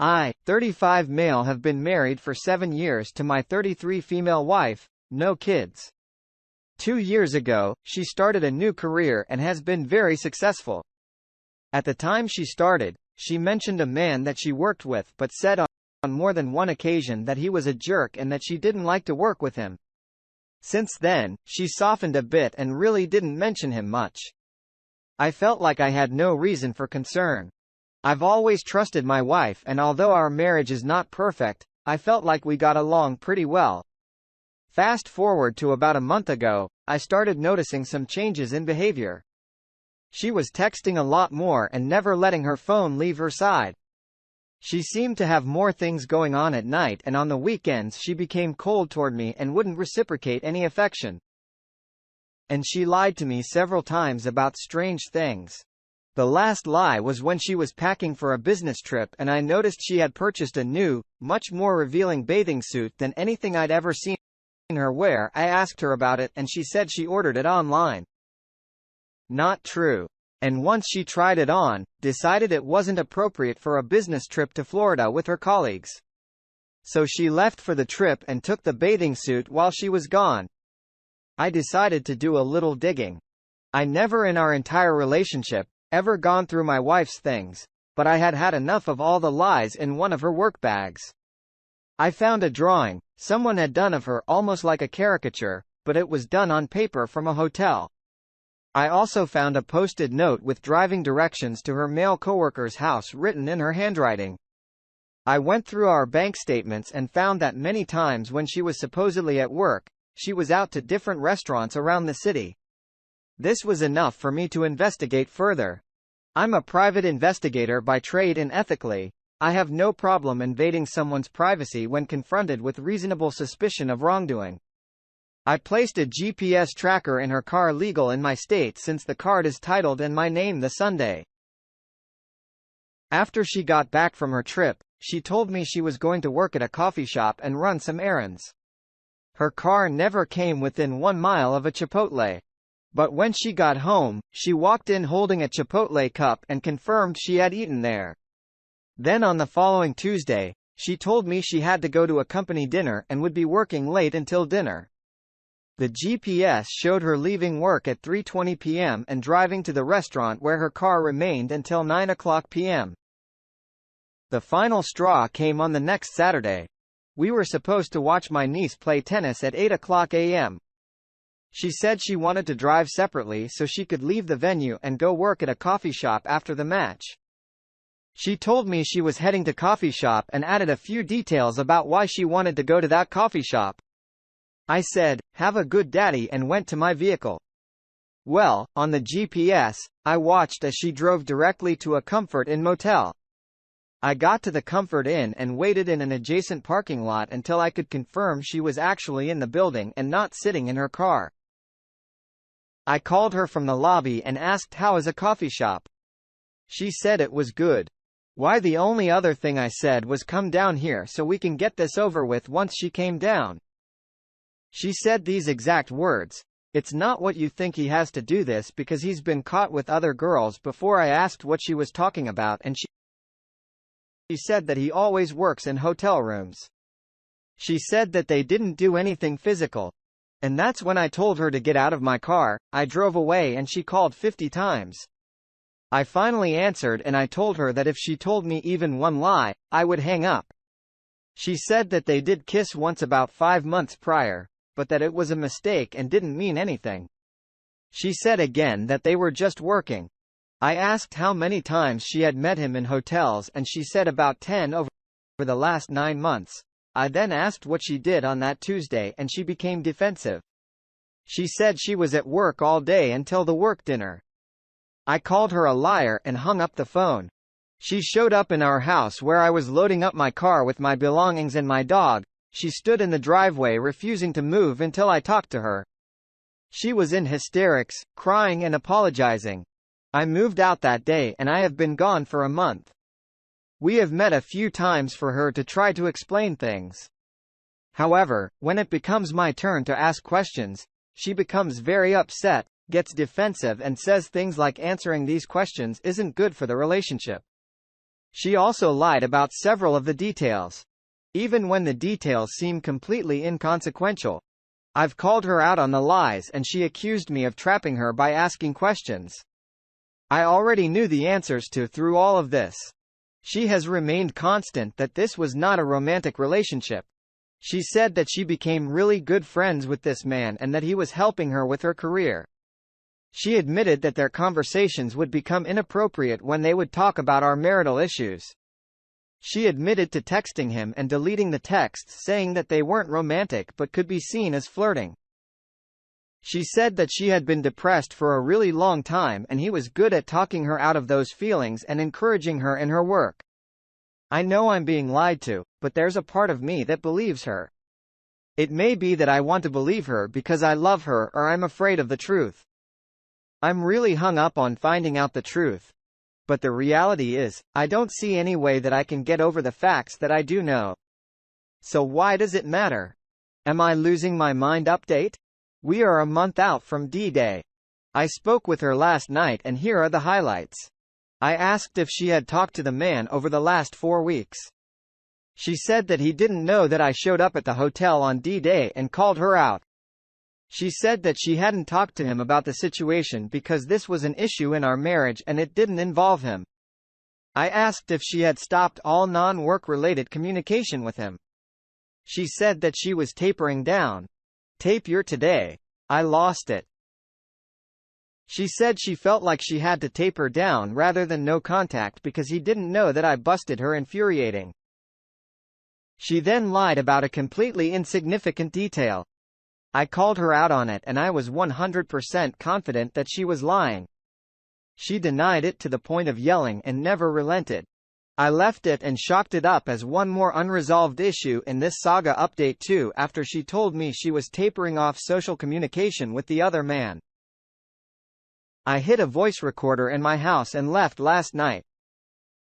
I, 35 male, have been married for 7 years to my 33 female wife, no kids. 2 years ago, she started a new career and has been very successful. At the time she started, she mentioned a man that she worked with but said on more than one occasion that he was a jerk and that she didn't like to work with him. Since then, she softened a bit and really didn't mention him much. I felt like I had no reason for concern. I've always trusted my wife, and although our marriage is not perfect, I felt like we got along pretty well. Fast forward to about a month ago, I started noticing some changes in behavior. She was texting a lot more and never letting her phone leave her side. She seemed to have more things going on at night, and on the weekends she became cold toward me and wouldn't reciprocate any affection. And she lied to me several times about strange things. The last lie was when she was packing for a business trip and I noticed she had purchased a new, much more revealing bathing suit than anything I'd ever seen her wear. I asked her about it and she said she ordered it online. Not true. And once she tried it on, decided it wasn't appropriate for a business trip to Florida with her colleagues. So she left for the trip and took the bathing suit while she was gone. I decided to do a little digging. I never in our entire relationship ever gone through my wife's things, but I had had enough of all the lies in one of her work bags. I found a drawing someone had done of her, almost like a caricature, but it was done on paper from a hotel. I also found a post-it note with driving directions to her male coworker's house written in her handwriting. I went through our bank statements and found that many times when she was supposedly at work, she was out to different restaurants around the city. This was enough for me to investigate further. I'm a private investigator by trade, and ethically, I have no problem invading someone's privacy when confronted with reasonable suspicion of wrongdoing. I placed a GPS tracker in her car, legal in my state since the card is titled in my name the Sunday. After she got back from her trip, she told me she was going to work at a coffee shop and run some errands. Her car never came within 1 mile of a Chipotle. But when she got home, she walked in holding a Chipotle cup and confirmed she had eaten there. Then on the following Tuesday, she told me she had to go to a company dinner and would be working late until dinner. The GPS showed her leaving work at 3:20 p.m. and driving to the restaurant where her car remained until 9:00 p.m. The final straw came on the next Saturday. We were supposed to watch my niece play tennis at 8:00 a.m. She said she wanted to drive separately so she could leave the venue and go work at a coffee shop after the match. She told me she was heading to coffee shop and added a few details about why she wanted to go to that coffee shop. I said, "Have a good daddy," and went to my vehicle. Well, on the GPS, I watched as she drove directly to a Comfort Inn motel. I got to the Comfort Inn and waited in an adjacent parking lot until I could confirm she was actually in the building and not sitting in her car. I called her from the lobby and asked how is a coffee shop. She said it was good. Why, the only other thing I said was come down here so we can get this over with. Once she came down, she said these exact words, "It's not what you think, he has to do this because he's been caught with other girls before." I asked what she was talking about and she said that he always works in hotel rooms. She said that they didn't do anything physical. And that's when I told her to get out of my car. I drove away and she called 50 times. I finally answered and I told her that if she told me even one lie, I would hang up. She said that they did kiss once about 5 months prior, but that it was a mistake and didn't mean anything. She said again that they were just working. I asked how many times she had met him in hotels and she said about 10 over the last 9 months. I then asked what she did on that Tuesday and she became defensive. She said she was at work all day until the work dinner. I called her a liar and hung up the phone. She showed up in our house where I was loading up my car with my belongings and my dog. She stood in the driveway refusing to move until I talked to her. She was in hysterics, crying and apologizing. I moved out that day and I have been gone for a month. We have met a few times for her to try to explain things. However, when it becomes my turn to ask questions, she becomes very upset, gets defensive and says things like answering these questions isn't good for the relationship. She also lied about several of the details. Even when the details seem completely inconsequential. I've called her out on the lies and she accused me of trapping her by asking questions I already knew the answers to through all of this. She has remained constant that this was not a romantic relationship. She said that she became really good friends with this man and that he was helping her with her career. She admitted that their conversations would become inappropriate when they would talk about our marital issues. She admitted to texting him and deleting the texts saying that they weren't romantic but could be seen as flirting. She said that she had been depressed for a really long time and he was good at talking her out of those feelings and encouraging her in her work. I know I'm being lied to, but there's a part of me that believes her. It may be that I want to believe her because I love her or I'm afraid of the truth. I'm really hung up on finding out the truth. But the reality is, I don't see any way that I can get over the facts that I do know. So why does it matter? Am I losing my mind? Update? We are a month out from D-Day. I spoke with her last night and here are the highlights. I asked if she had talked to the man over the last 4 weeks. She said that he didn't know that I showed up at the hotel on D-Day and called her out. She said that she hadn't talked to him about the situation because this was an issue in our marriage and it didn't involve him. I asked if she had stopped all non-work related communication with him. She said that she was tapering down. Taper today. I lost it. She said she felt like she had to taper down rather than no contact because he didn't know that I busted her. Infuriating. She then lied about a completely insignificant detail. I called her out on it and I was 100% confident that she was lying. She denied it to the point of yelling and never relented. I left it and chalked it up as one more unresolved issue in this saga. Update 2 after she told me she was tapering off social communication with the other man. I hid a voice recorder in my house and left last night.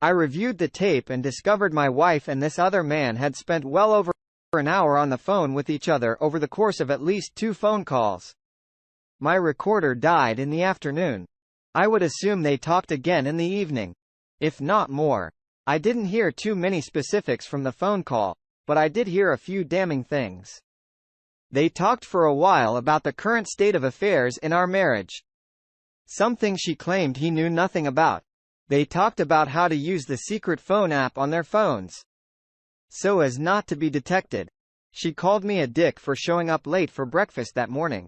I reviewed the tape and discovered my wife and this other man had spent well over an hour on the phone with each other over the course of at least 2 phone calls. My recorder died in the afternoon. I would assume they talked again in the evening. If not more. I didn't hear too many specifics from the phone call, but I did hear a few damning things. They talked for a while about the current state of affairs in our marriage. Something she claimed he knew nothing about. They talked about how to use the secret phone app on their phones so as not to be detected. She called me a dick for showing up late for breakfast that morning.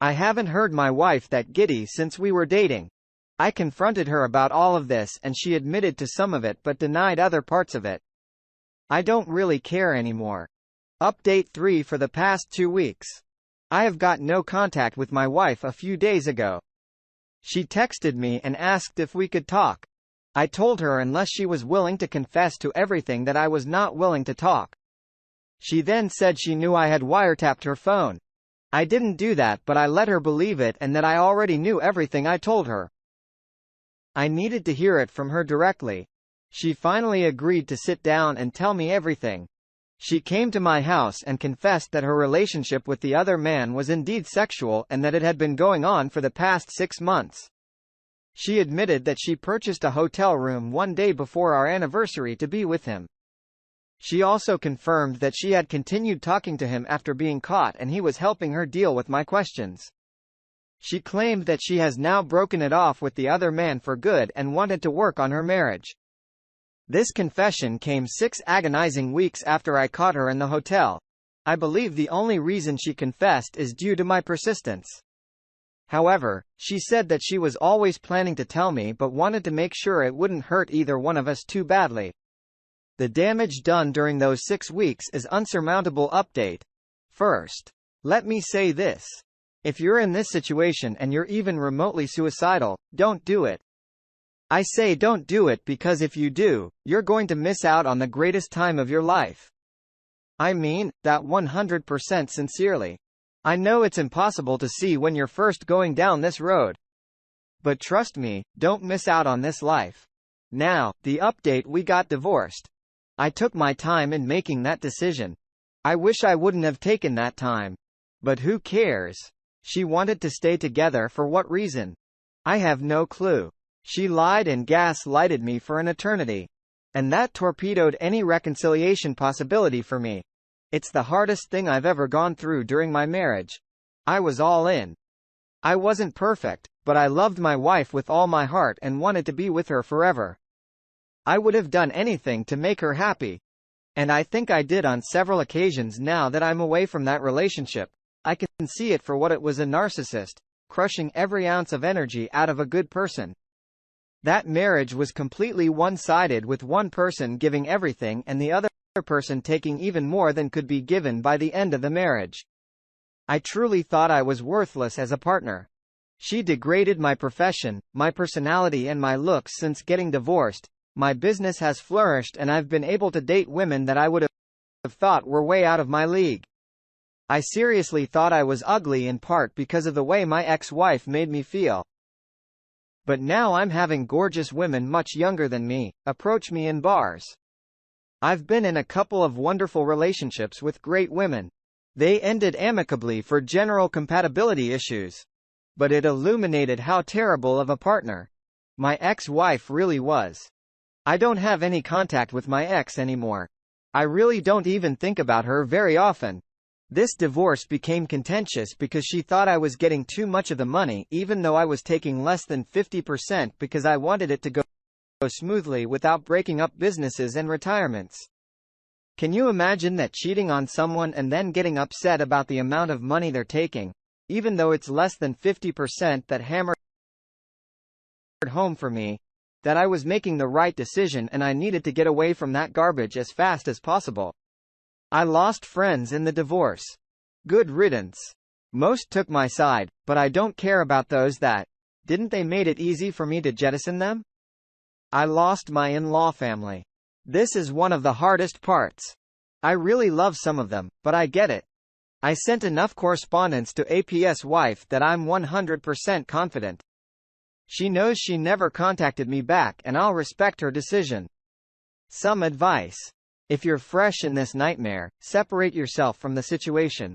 I haven't heard my wife that giddy since we were dating. I confronted her about all of this and she admitted to some of it but denied other parts of it. I don't really care anymore. Update 3 for the past 2 weeks. I have got no contact with my wife a few days ago. She texted me and asked if we could talk. I told her unless she was willing to confess to everything that I was not willing to talk. She then said she knew I had wiretapped her phone. I didn't do that but I let her believe it and that I already knew everything I told her. I needed to hear it from her directly. She finally agreed to sit down and tell me everything. She came to my house and confessed that her relationship with the other man was indeed sexual and that it had been going on for the past 6 months. She admitted that she purchased a hotel room one day before our anniversary to be with him. She also confirmed that she had continued talking to him after being caught and he was helping her deal with my questions. She claimed that she has now broken it off with the other man for good and wanted to work on her marriage. This confession came 6 agonizing weeks after I caught her in the hotel. I believe the only reason she confessed is due to my persistence. However, she said that she was always planning to tell me but wanted to make sure it wouldn't hurt either one of us too badly. The damage done during those 6 weeks is unsurmountable. Update. First, let me say this. If you're in this situation and you're even remotely suicidal, don't do it. I say don't do it because if you do, you're going to miss out on the greatest time of your life. I mean that 100% sincerely. I know it's impossible to see when you're first going down this road. But trust me, don't miss out on this life. Now, the update: we got divorced. I took my time in making that decision. I wish I wouldn't have taken that time. But who cares? She wanted to stay together for what reason? I have no clue. She lied and gaslighted me for an eternity. And that torpedoed any reconciliation possibility for me. It's the hardest thing I've ever gone through during my marriage. I was all in. I wasn't perfect, but I loved my wife with all my heart and wanted to be with her forever. I would have done anything to make her happy. And I think I did on several occasions. Now that I'm away from that relationship, I can see it for what it was: a narcissist, crushing every ounce of energy out of a good person. That marriage was completely one-sided, with one person giving everything and the other person taking even more than could be given by the end of the marriage. I truly thought I was worthless as a partner. She degraded my profession, my personality and my looks. Since getting divorced, my business has flourished and I've been able to date women that I would have thought were way out of my league. I seriously thought I was ugly, in part because of the way my ex-wife made me feel. But now I'm having gorgeous women much younger than me approach me in bars. I've been in a couple of wonderful relationships with great women. They ended amicably for general compatibility issues. But it illuminated how terrible of a partner my ex-wife really was. I don't have any contact with my ex anymore. I really don't even think about her very often. This divorce became contentious because she thought I was getting too much of the money, even though I was taking less than 50%, because I wanted it to go smoothly without breaking up businesses and retirements. Can you imagine that? Cheating on someone and then getting upset about the amount of money they're taking, even though it's less than 50%. That hammered home for me that I was making the right decision and I needed to get away from that garbage as fast as possible. I lost friends in the divorce. Good riddance. Most took my side, but I don't care about those that didn't. They made it easy for me to jettison them. I lost my in-law family. This is one of the hardest parts. I really love some of them, but I get it. I sent enough correspondence to AP's wife that I'm 100% confident she knows she never contacted me back, and I'll respect her decision. Some advice. If you're fresh in this nightmare, separate yourself from the situation.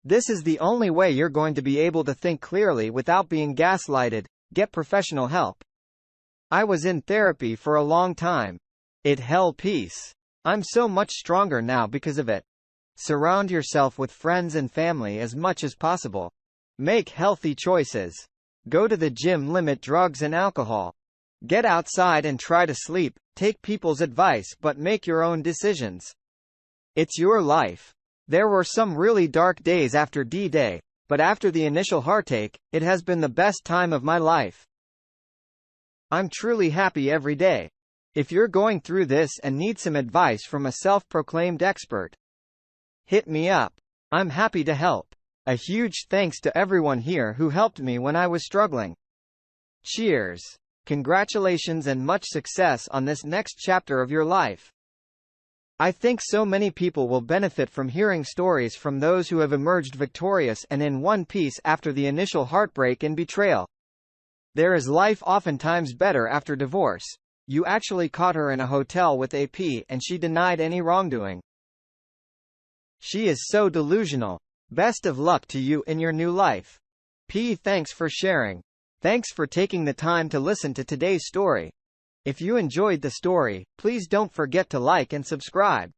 This is the only way you're going to be able to think clearly without being gaslighted. Get professional help. I was in therapy for a long time. It held peace. I'm so much stronger now because of it. Surround yourself with friends and family as much as possible. Make healthy choices. Go to the gym. Limit drugs and alcohol. Get outside and try to sleep. Take people's advice but make your own decisions. It's your life. There were some really dark days after D-Day, but after the initial heartache, it has been the best time of my life. I'm truly happy every day. If you're going through this and need some advice from a self-proclaimed expert, hit me up. I'm happy to help. A huge thanks to everyone here who helped me when I was struggling. Cheers. Congratulations and much success on this next chapter of your life. I think so many people will benefit from hearing stories from those who have emerged victorious and in one piece after the initial heartbreak and betrayal. There is life oftentimes better after divorce. You actually caught her in a hotel with AP and she denied any wrongdoing. She is so delusional. Best of luck to you in your new life. P. Thanks for sharing. Thanks for taking the time to listen to today's story. If you enjoyed the story, please don't forget to like and subscribe.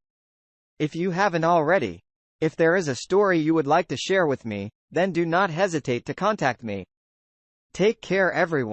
If you haven't already. If there is a story you would like to share with me, then do not hesitate to contact me. Take care everyone.